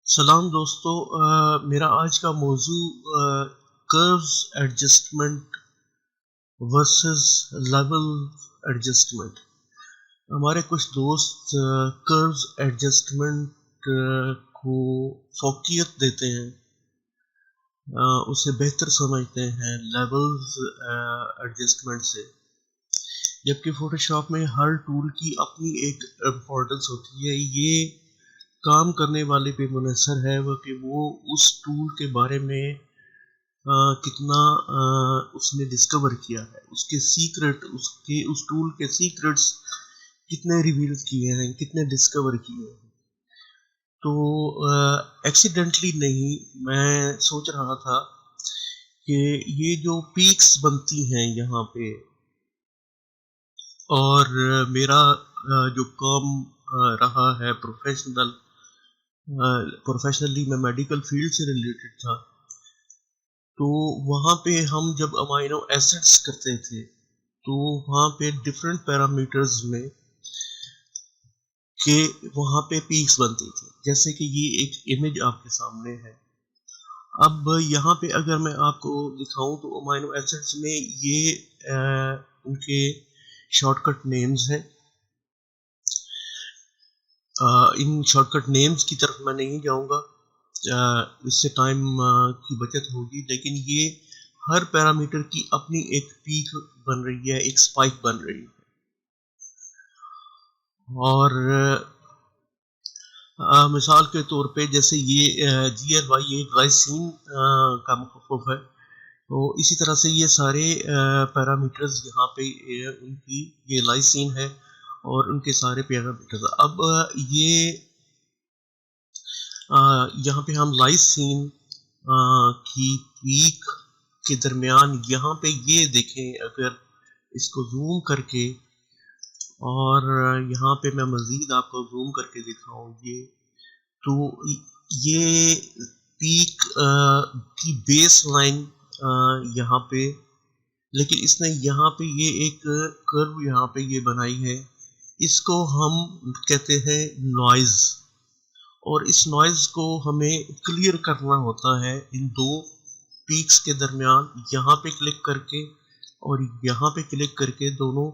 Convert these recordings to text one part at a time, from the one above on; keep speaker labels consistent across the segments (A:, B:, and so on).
A: सलाम दोस्तों। मेरा आज का मौजू curves adjustment versus level adjustment. हमारे कुछ दोस्त कर्व्स एडजस्टमेंट को फोकियत देते हैं, उसे बेहतर समझते हैं लेवल्स एडजस्टमेंट से। जबकि फोटोशॉप में हर टूल की अपनी एक इम्पोर्टेंस होती है। ये काम करने वाले पे मुनहसर है वो कि वो उस टूल के बारे में कितना उसने डिस्कवर किया है, उसके सीक्रेट, उसके उस टूल के सीक्रेट्स कितने रिवील किए हैं, कितने डिस्कवर किए हैं। तो एक्सीडेंटली नहीं, मैं सोच रहा था कि ये जो पीक्स बनती हैं यहाँ पे, और मेरा जो काम रहा है प्रोफेशनली मैं मेडिकल फील्ड से रिलेटेड था। तो वहाँ पे हम जब अमाइनो एसिड्स करते थे तो वहाँ पे डिफरेंट पैरामीटर्स में के वहाँ पे पीक्स बनती थी। जैसे कि ये एक इमेज आपके सामने है। अब यहाँ पे अगर मैं आपको दिखाऊं तो अमाइनो एसिड्स में ये उनके शॉर्टकट नेम्स हैं। इन शॉर्टकट नेम्स की तरफ मैं नहीं जाऊंगा, इससे टाइम की बचत होगी। लेकिन ये हर पैरामीटर की अपनी एक पीक बन रही है, एक स्पाइक बन रही है। और मिसाल के तौर पे जैसे ये GLY ये ग्लाइसिन का मुखफ़्फ़ है, तो इसी तरह से ये सारे पैरामीटर्स यहाँ पे उनकी ये लाइसिन है और उनके सारे पैरामीटर्स। अब ये यहाँ पे हम लाइसिन की पीक के दरमियान यहाँ पे ये देखें, अगर इसको जूम करके, और यहाँ पे मैं मज़ीद आपको जूम करके दिखाऊं ये, तो ये पीक की बेस लाइन यहाँ पे, लेकिन इसने यहाँ पे ये एक कर्व यहाँ पे ये बनाई है। इसको हम कहते हैं नॉइज़, और इस नॉइज़ को हमें क्लियर करना होता है इन दो पीक्स के दरमियान। यहाँ पे क्लिक करके और यहाँ पे क्लिक करके दोनों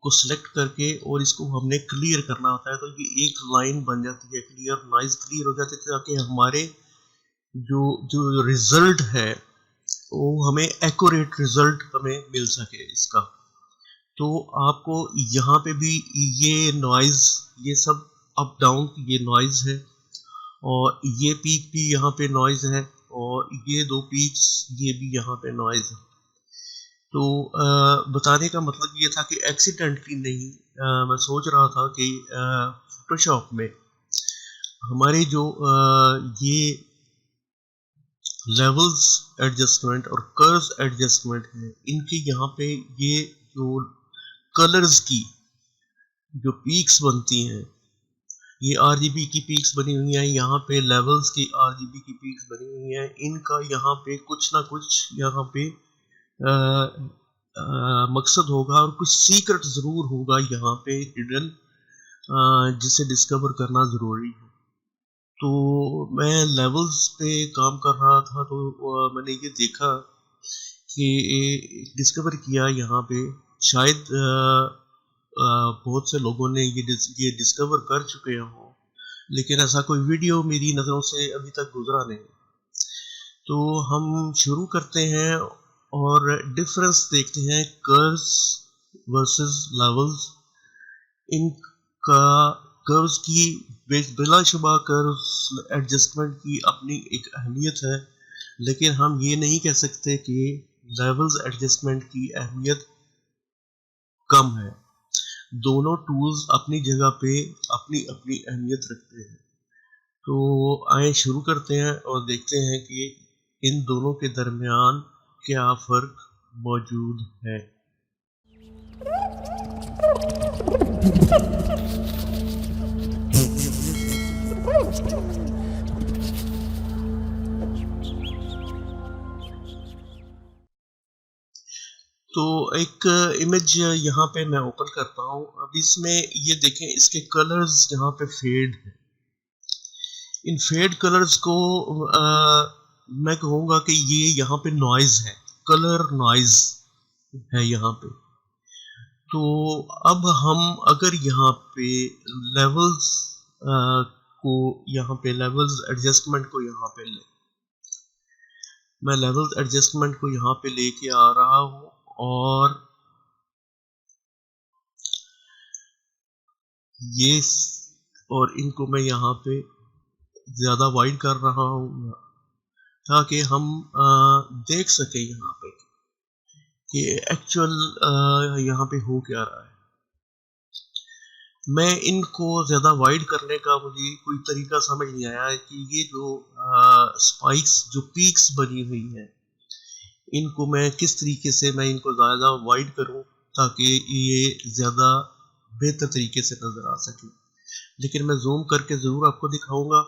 A: को सिलेक्ट करके और इसको हमने क्लियर करना होता है। तो ये एक लाइन बन जाती है क्लियर, नॉइज़ क्लियर हो जाती है, ताकि हमारे जो जो रिजल्ट है वो हमें एक्यूरेट रिजल्ट हमें मिल सके इसका। तो आपको यहाँ पे भी ये नॉइज़, ये सब अप डाउन की ये नॉइज़ है, और ये पीक भी यहाँ पे नॉइज़ है, और ये दो पीक्स ये भी यहाँ पे नॉइज़ है। तो बताने का मतलब ये था कि एक्सीडेंटली नहीं, मैं सोच रहा था कि फोटोशॉप में हमारे जो ये लेवल्स एडजस्टमेंट और कर्व्स एडजस्टमेंट है, इनके यहाँ पे ये जो कलर्स की जो पीक्स बनती हैं, ये RGB की पीक्स बनी हुई हैं, यहाँ पे लेवल्स की RGB की पीक्स बनी हुई हैं। इनका यहाँ पे कुछ ना कुछ यहाँ पे मकसद होगा, और कुछ सीक्रेट ज़रूर होगा यहाँ पे हिडन, जिसे डिस्कवर करना ज़रूरी है। तो मैं लेवल्स पे काम कर रहा था, तो मैंने ये देखा कि डिस्कवर किया यहाँ पे, शायद बहुत से लोगों ने ये डिस्कवर कर चुके हों, लेकिन ऐसा कोई वीडियो मेरी नज़रों से अभी तक गुजरा नहीं। तो हम शुरू करते हैं और डिफरेंस देखते हैं कर्व्स वर्सेस लेवल्स। इनका कर्व्स की बिलाशुबा कर्व्स एडजस्टमेंट की अपनी एक अहमियत है, लेकिन हम ये नहीं कह सकते कि लेवल्स एडजस्टमेंट की अहमियत कम है। दोनों टूल्स अपनी जगह पे अपनी अपनी अहमियत रखते हैं। तो आए शुरू करते हैं और देखते हैं कि इन दोनों के दरमियान क्या फ़र्क मौजूद है। तो एक इमेज यहाँ पे मैं ओपन करता हूँ। अब इसमें ये देखें, इसके कलर्स यहाँ पे फेड है। इन फेड कलर्स को मैं कहूँगा कि ये यहाँ पे नॉइज है, कलर नॉइज है यहाँ पे। तो अब हम अगर यहाँ पे लेवल्स को यहाँ पे लेवल्स एडजस्टमेंट को यहाँ पे ले, मैं लेवल्स एडजस्टमेंट को यहाँ पे लेके आ रहा हूँ और ये और इनको मैं यहाँ पे ज़्यादा वाइड कर रहा हूँ ताकि हम देख सके यहाँ पे कि एक्चुअल यहाँ पे हो क्या रहा है। मैं इनको ज़्यादा वाइड करने का मुझे कोई तरीका समझ नहीं आया कि ये जो स्पाइक्स जो पीक्स बनी हुई हैं इनको मैं किस तरीके से मैं इनको ज़्यादा वाइड करूं ताकि ये ज़्यादा बेहतर तरीके से नज़र आ सके। लेकिन मैं जूम करके ज़रूर आपको दिखाऊंगा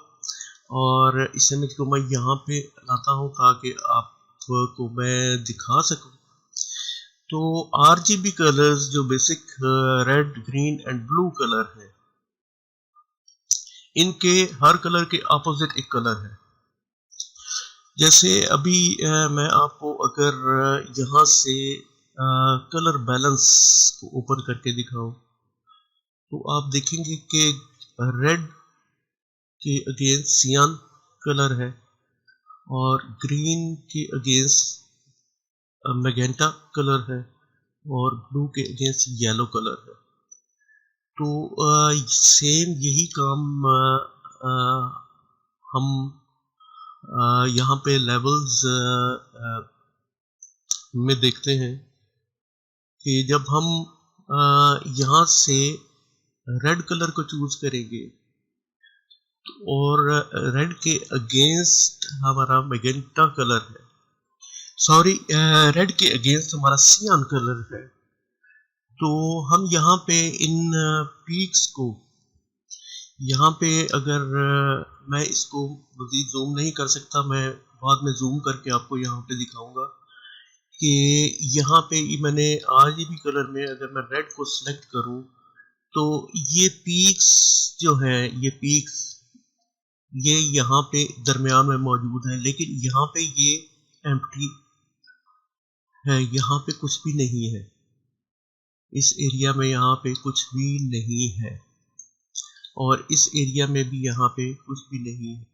A: और इस इमेज को मैं यहाँ पे लाता हूँ ताकि आपको मैं दिखा सकूँ। तो RGB कलर्स जो basic red, green and blue colour है, इनके हर कलर के अपोजिट एक कलर है। जैसे अभी मैं आपको अगर यहाँ से कलर बैलेंस को ओपन करके दिखाऊं तो आप देखेंगे कि रेड के अगेंस्ट सियान कलर है और ग्रीन के अगेंस्ट मैजेंटा कलर है और ब्लू के अगेंस्ट येलो कलर है। तो सेम यही काम हम यहाँ पे लेवल्स में देखते हैं कि जब हम यहाँ से रेड कलर को चूज करेंगे और रेड के अगेंस्ट हमारा मैजेंटा कलर है, सॉरी रेड के अगेंस्ट हमारा सियान कलर है, तो हम यहाँ पे इन पीक्स को यहाँ पे अगर मैं इसको मज़ीद जूम नहीं कर सकता, मैं बाद में जूम करके आपको यहाँ पे दिखाऊंगा कि यहाँ पे मैंने RGB कलर में अगर मैं रेड को सिलेक्ट करूँ तो ये पीक्स जो है ये पीक्स ये यहाँ पे दरमियान में मौजूद है, लेकिन यहाँ पे ये एम्प्टी है, यहाँ पे कुछ भी नहीं है, इस एरिया में यहाँ पे कुछ भी नहीं है और इस एरिया में भी यहाँ पे कुछ भी नहीं है।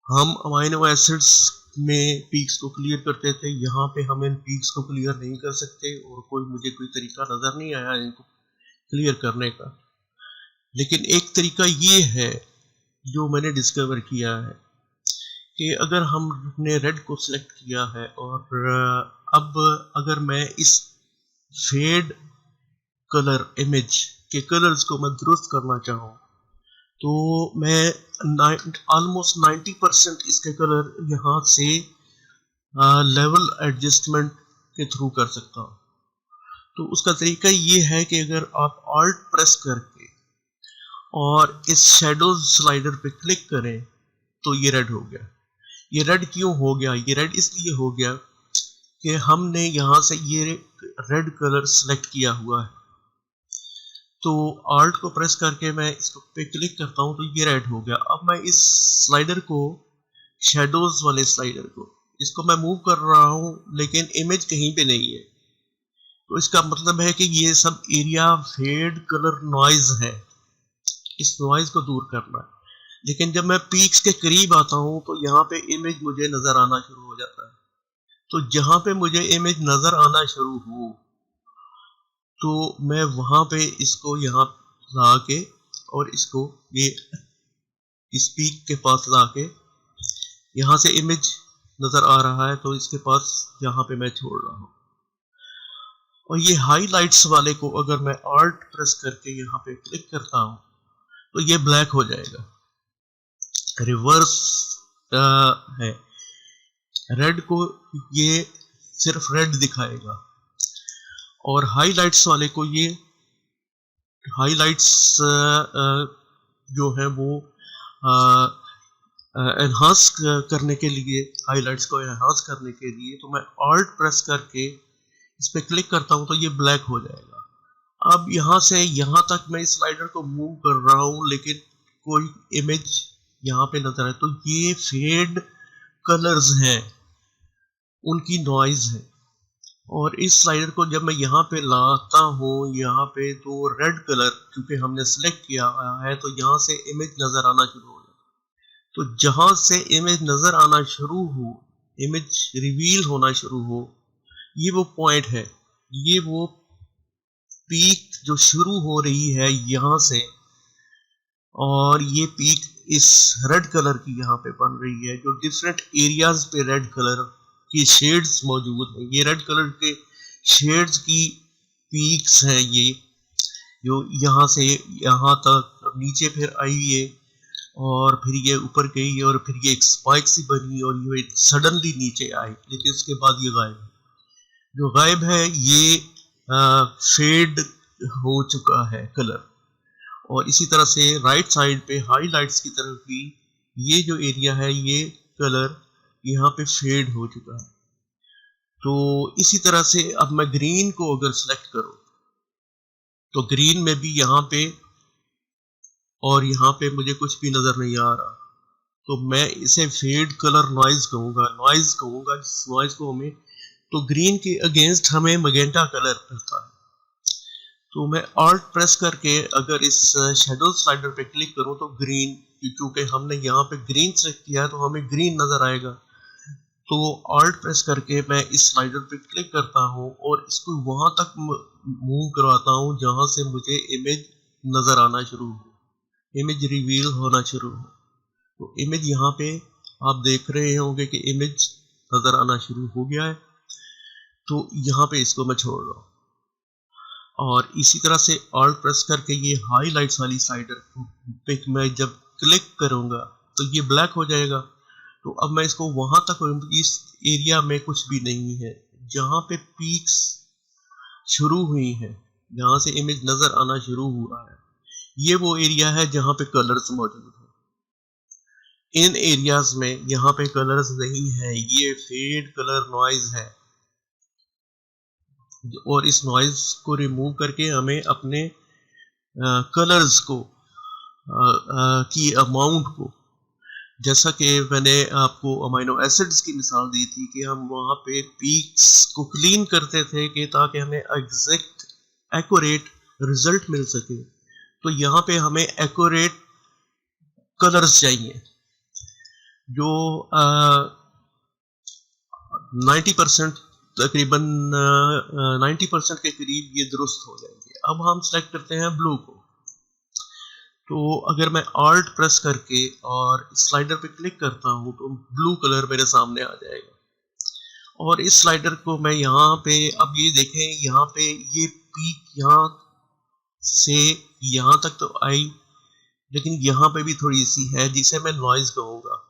A: हम अमाइनो एसिड्स में पीक्स को क्लियर करते थे, यहाँ पे हम इन पीक्स को क्लियर नहीं कर सकते और मुझे कोई तरीका नज़र नहीं आया इनको क्लियर करने का। लेकिन एक तरीका ये है जो मैंने डिस्कवर किया है कि अगर हमने रेड को सिलेक्ट किया है और अब अगर मैं इस फेड कलर इमेज के कलर्स को मैं दुरुस्त करना चाहूँ तो मैं ऑलमोस्ट 90% इसके कलर यहाँ से लेवल एडजस्टमेंट के थ्रू कर सकता हूँ। तो उसका तरीका ये है कि अगर आप ऑल्ट प्रेस करके और इस शेडोज स्लाइडर पे क्लिक करें तो ये रेड हो गया। ये रेड क्यों हो गया? ये रेड इसलिए हो गया कि हमने यहाँ से ये रेड कलर सेलेक्ट किया हुआ है, तो ऑल्ट को प्रेस करके मैं इसको पे क्लिक करता हूँ तो ये रेड हो गया। अब मैं इस स्लाइडर को, शेडोज वाले स्लाइडर को, इसको मैं मूव कर रहा हूँ लेकिन इमेज कहीं पे नहीं है, तो इसका मतलब है कि ये सब एरिया फेड कलर नॉइज है, इस नॉइज को दूर करना है। लेकिन जब मैं पीक्स के करीब आता हूँ तो यहाँ पे इमेज मुझे नजर आना शुरू हो जाता है। तो जहाँ पे मुझे इमेज नजर आना शुरू हो तो मैं वहां पे इसको यहाँ ला के और इसको ये इस पीक के पास ला के, यहाँ से इमेज नजर आ रहा है तो इसके पास यहाँ पे मैं छोड़ रहा हूँ। और ये हाईलाइट्स वाले को अगर मैं ऑल्ट प्रेस करके यहाँ पे क्लिक करता हूँ तो ये ब्लैक हो जाएगा, रिवर्स है। रेड को ये सिर्फ रेड दिखाएगा और हाईलाइट्स वाले को ये हाईलाइट्स जो है वो एनहांस करने के लिए, हाईलाइट्स को एनहांस करने के लिए तो मैं ऑल्ट प्रेस करके इस पे क्लिक करता हूँ तो ये ब्लैक हो जाएगा। अब यहाँ से यहाँ तक मैं इस स्लाइडर को मूव कर रहा हूँ लेकिन कोई इमेज यहाँ पे नजर आए, तो ये फेड कलर्स हैं, उनकी नॉइज है। और इस स्लाइडर को जब मैं यहाँ पे लाता हूँ, यहाँ पे तो रेड कलर क्योंकि हमने सेलेक्ट किया है, तो यहाँ से इमेज नजर आना शुरू हो जाए। तो जहां से इमेज नजर आना शुरू हो, इमेज रिवील होना शुरू हो, ये वो पॉइंट है, ये वो पीक जो शुरू हो रही है यहाँ से, और ये पीक इस रेड कलर की यहाँ पे बन रही है, जो डिफरेंट एरियाज पे रेड कलर की शेड्स मौजूद हैं। ये रेड कलर के शेड्स की पीक्स हैं, ये जो यहाँ से यहाँ तक नीचे फिर आई है, और फिर ये ऊपर गई, और फिर ये एक स्पाइक सी बनी, और ये सडनली नीचे आई, लेकिन उसके बाद ये गायब है। जो गायब है ये फेड हो चुका है कलर। और इसी तरह से राइट साइड पे हाईलाइट्स की तरफ भी ये जो एरिया है, ये कलर यहाँ पे फेड हो चुका है। तो इसी तरह से अब मैं ग्रीन को अगर सेलेक्ट करूं, तो ग्रीन में भी यहाँ पे और यहाँ पे मुझे कुछ भी नजर नहीं आ रहा, तो मैं इसे फेड कलर नॉइज कहूंगा। जिस नॉइज को हमें, तो ग्रीन के अगेंस्ट हमें मगेंटा कलर मिलता है। तो मैं ऑल्ट प्रेस करके अगर इस शेडो स्लाइडर पे क्लिक करूं, तो ग्रीन, क्योंकि हमने यहाँ पे ग्रीन सेलेक्ट किया है तो हमें ग्रीन नजर आएगा। तो ऑल्ट प्रेस करके मैं इस स्लाइडर पे क्लिक करता हूँ और इसको वहां तक मूव करवाता हूँ जहां से मुझे इमेज नजर आना शुरू हो, इमेज रिवील होना शुरू हो। तो इमेज यहाँ पे आप देख रहे होंगे कि इमेज नजर आना शुरू हो गया है। तो यहाँ पे इसको मैं छोड़ रहा हूँ, और इसी तरह से ऑल्ट प्रेस करके ये हाईलाइट्स वाली स्लाइडर पे मैं जब क्लिक करूंगा तो ये ब्लैक हो जाएगा। तो अब मैं इसको वहां तक, इस एरिया में कुछ भी नहीं है जहां पे पीक्स शुरू हुई हैं, जहां से इमेज नजर आना शुरू हुआ है, ये वो एरिया है जहां पे कलर्स मौजूद है। इन एरियाज में यहाँ पे कलर्स नहीं है, ये फेड कलर नॉइज है। और इस नॉइज को रिमूव करके हमें अपने कलर्स को की अमाउंट को, जैसा कि मैंने आपको अमाइनो एसिड्स की मिसाल दी थी कि हम वहाँ पे पीक्स को क्लीन करते थे कि ताकि हमें एग्जैक्ट एक्यूरेट रिजल्ट मिल सके। तो यहाँ पे हमें एक्यूरेट कलर्स चाहिए जो 90% तकरीबन 90% के करीब ये दुरुस्त हो जाएंगे। अब हम सेलेक्ट करते हैं ब्लू को। तो अगर मैं ऑल्ट प्रेस करके और स्लाइडर पे क्लिक करता हूँ तो ब्लू कलर मेरे सामने आ जाएगा। और इस स्लाइडर को मैं यहाँ पे, अब ये देखें यहाँ पे ये पीक यहाँ से यहाँ तक तो आई, लेकिन यहाँ पे भी थोड़ी सी है जिसे मैं नॉइज कहूँगा।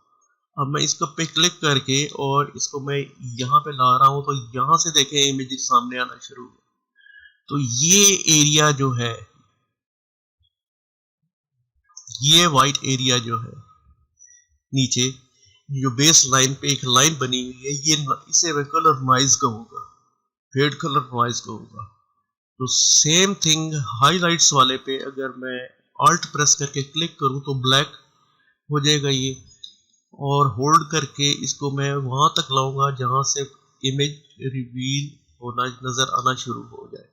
A: अब मैं इसको पे क्लिक करके और इसको मैं यहाँ पे ला रहा हूँ, तो यहाँ से देखें इमेज सामने आना शुरू हुआ। तो ये एरिया जो है, ये वाइट एरिया जो है नीचे, जो बेस लाइन पे एक लाइन बनी हुई है, ये इसे मैं कलर नॉइज कहूँगा, फेड कलर नॉइज कहूँगा। तो सेम थिंग हाईलाइट्स वाले पे अगर मैं ऑल्ट प्रेस करके क्लिक करूँ तो ब्लैक हो जाएगा ये, और होल्ड करके इसको मैं वहां तक लाऊंगा जहां से इमेज रिवील होना नजर आना शुरू हो जाए।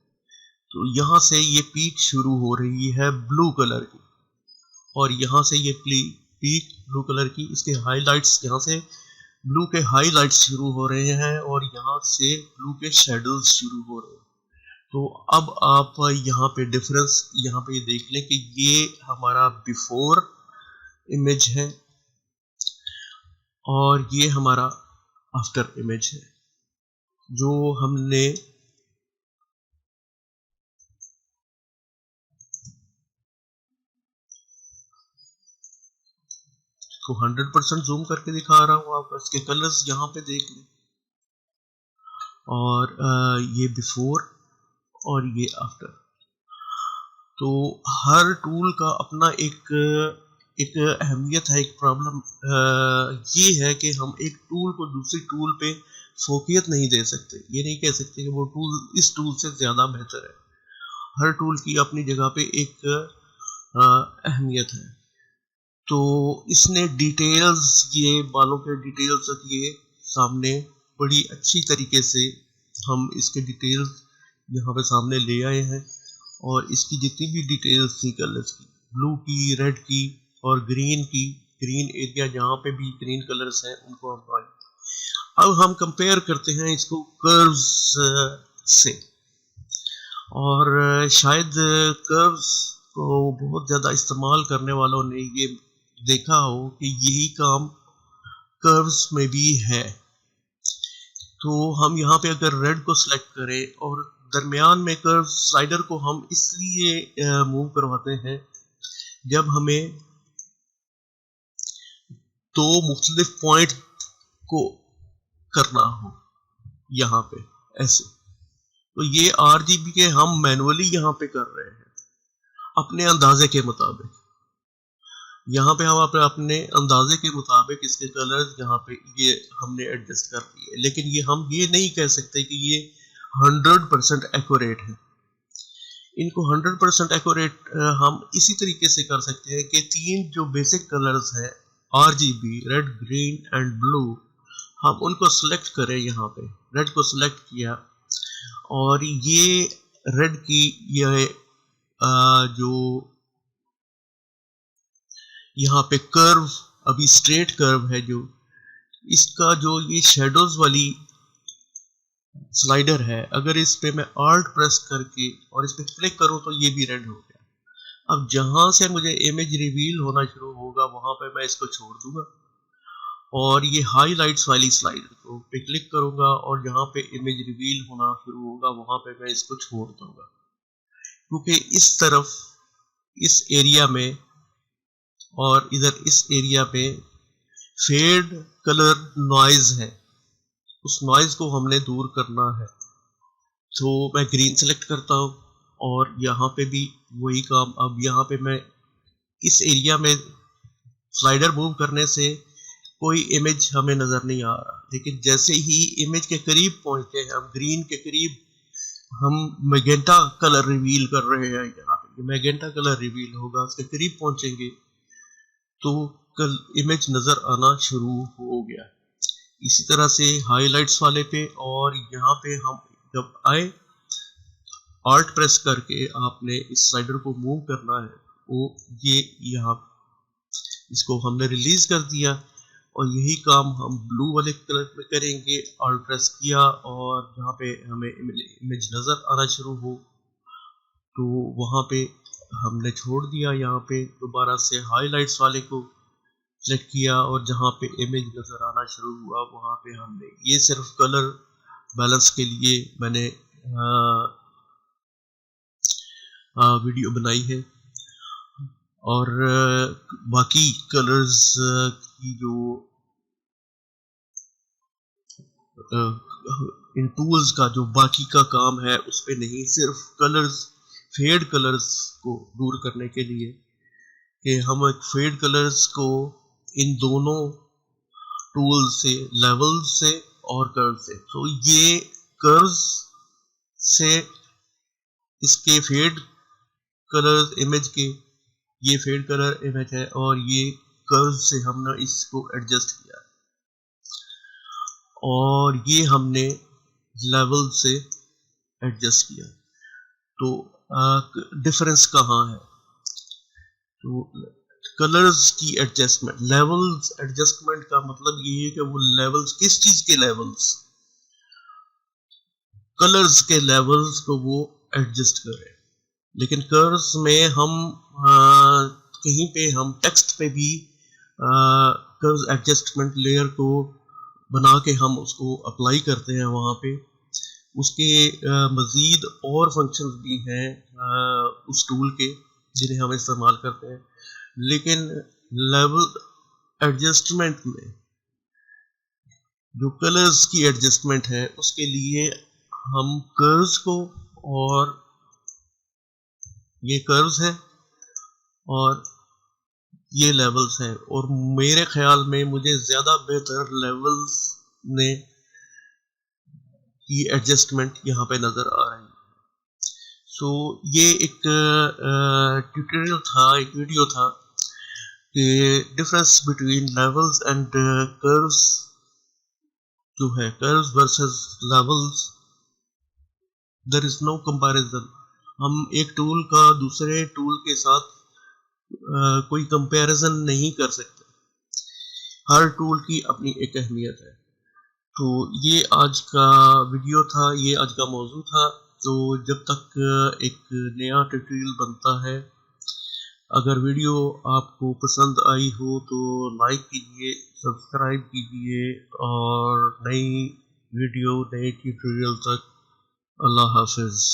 A: तो यहाँ से ये पीक शुरू हो रही है ब्लू कलर की, और यहाँ से ये पीक ब्लू कलर की, इसके हाईलाइट्स, यहाँ से ब्लू के हाईलाइट्स शुरू हो रहे हैं और यहाँ से ब्लू के शेडोज शुरू हो रहे हैं। तो अब आप यहाँ पे डिफरेंस यहाँ पे देख लें कि ये हमारा बिफोर इमेज है और ये हमारा आफ्टर इमेज है, जो हमने को 100% जूम करके दिखा रहा हूँ, आप इसके कलर्स यहाँ पे देख लें। और ये बिफोर और ये आफ्टर। तो हर टूल का अपना एक अहमियत है, एक प्रॉब्लम ये है कि हम एक टूल को दूसरी टूल पे फोकियत नहीं दे सकते। ये नहीं कह सकते कि वो टूल इस टूल से ज़्यादा बेहतर है। हर टूल की अपनी जगह पे एक अहमियत है। तो इसने डिटेल्स, ये बालों के डिटेल्स ये सामने बड़ी अच्छी तरीके से हम इसके डिटेल्स यहाँ पे सामने ले आए हैं। और इसकी जितनी भी डिटेल्स थी कलर्स की, ब्लू की, रेड की और ग्रीन की, ग्रीन एरिया जहाँ पे भी ग्रीन कलर्स हैं उनको हम पाए। अब हम कंपेयर करते हैं इसको कर्व्स से। और शायद कर्व्स को बहुत ज़्यादा इस्तेमाल करने वालों ने ये देखा हो कि यही काम कर्व्स में भी है। तो हम यहाँ पे अगर रेड को सिलेक्ट करें और दरमियान में कर्व स्लाइडर को हम इसलिए मूव करवाते हैं जब हमें दो मुख्तलिफ पॉइंट को करना हो यहाँ पे ऐसे। तो ये RGB के हम मैनुअली यहाँ पे कर रहे हैं अपने अंदाजे के मुताबिक। यहाँ पे हम अपने अंदाजे के मुताबिक इसके कलर्स यहाँ पे ये हमने एडजस्ट कर दिए। लेकिन ये हम ये नहीं कह सकते कि ये 100% एक्यूरेट है। इनको 100% एक्यूरेट हम इसी तरीके से कर सकते हैं कि तीन जो बेसिक कलर्स हैं RGB, red, green and blue, हम उनको सिलेक्ट करें। यहाँ पे रेड को सिलेक्ट किया और ये रेड की ये जो यहाँ पे कर्व, अभी स्ट्रेट कर्व है जो इसका, जो ये शेडोज वाली स्लाइडर है, अगर इस पे मैं Alt प्रेस करके और इस पे क्लिक करूं तो ये भी रेड हो गया। अब जहां से मुझे इमेज रिवील होना शुरू होगा वहां पे मैं इसको छोड़ दूंगा और ये हाईलाइट्स वाली स्लाइडर को पे क्लिक करूंगा और जहां पे इमेज रिवील होना शुरू होगा वहां पे मैं इसको छोड़ दूंगा। क्योंकि इस तरफ इस एरिया में और इधर इस एरिया पे फेड कलर नॉइज है, उस नॉइज को हमने दूर करना है। तो मैं ग्रीन सेलेक्ट करता हूँ और यहाँ पे भी वही काम। अब यहाँ पे मैं इस एरिया में स्लाइडर मूव करने से कोई इमेज हमें नजर नहीं आ रहा, लेकिन जैसे ही इमेज के करीब पहुंचते हैं, हम ग्रीन के करीब हम मैजेंटा कलर रिवील कर रहे हैं। यहाँ पे मैजेंटा कलर रिवील होगा, उसके करीब पहुंचेंगे तो कल इमेज नजर आना शुरू हो गया। इसी तरह से हाइलाइट्स वाले पे, और यहाँ पे हम जब आए Alt प्रेस करके आपने इस स्लाइडर को मूव करना है, वो ये यहाँ इसको हमने रिलीज कर दिया और यही काम हम ब्लू वाले कलर में करेंगे। Alt प्रेस किया और जहाँ पे हमें इमेज नजर आना शुरू हो तो वहाँ पे हमने छोड़ दिया। यहाँ पे दोबारा से हाइलाइट्स वाले को सेलेक्ट किया और जहाँ पे इमेज नजर आना शुरू हुआ वहाँ पे हमने ये सिर्फ कलर बैलेंस के लिए मैंने वीडियो बनाई है। और बाकी कलर्स की जो इन टूल्स का जो बाकी का काम है उस पे नहीं, सिर्फ कलर्स, फेड कलर्स को दूर करने के लिए कि हम एक फेड कलर्स को इन दोनों टूल से, लेवल से और कर्व से, तो ये कर्व्स से इसके फेड कलर इमेज के, ये फेड कलर इमेज है और ये कर्व से हमने इसको एडजस्ट किया और ये हमने लेवल से एडजस्ट किया। तो डिफरेंस कहाँ है? तो कलर्स की एडजस्टमेंट, लेवल्स एडजस्टमेंट का मतलब ये है कि वो लेवल्स, किस चीज के लेवल्स, कलर्स के लेवल्स को वो एडजस्ट करें। लेकिन कर्व्स में हम कहीं पे हम टेक्स्ट पे भी कर्व एडजस्टमेंट लेयर को बना के हम उसको अप्लाई करते हैं। वहाँ पे उसके मज़ीद और फंक्शंस भी हैं उस टूल के जिन्हें हम इस्तेमाल करते हैं। लेकिन लेवल एडजस्टमेंट में जो कलर्स की एडजस्टमेंट है उसके लिए हम कर्व्स को, और ये कर्व्स है और ये लेवल्स हैं, और मेरे ख्याल में मुझे ज़्यादा बेहतर लेवल्स ने की एडजस्टमेंट यहाँ पे नज़र आ रही है। सो ये एक ट्यूटोरियल था, एक वीडियो था कि difference between levels and curves जो है, curves versus levels, there is no comparison. हम एक टूल का दूसरे टूल के साथ कोई कंपैरिजन नहीं कर सकते। हर टूल की अपनी एक अहमियत है। तो ये आज का वीडियो था, ये आज का मौजू था। तो जब तक एक नया ट्यूटोरियल बनता है, अगर वीडियो आपको पसंद आई हो तो लाइक कीजिए, सब्सक्राइब कीजिए, और नई वीडियो नए ट्यूटोरियल तक अल्लाह हाफिज़।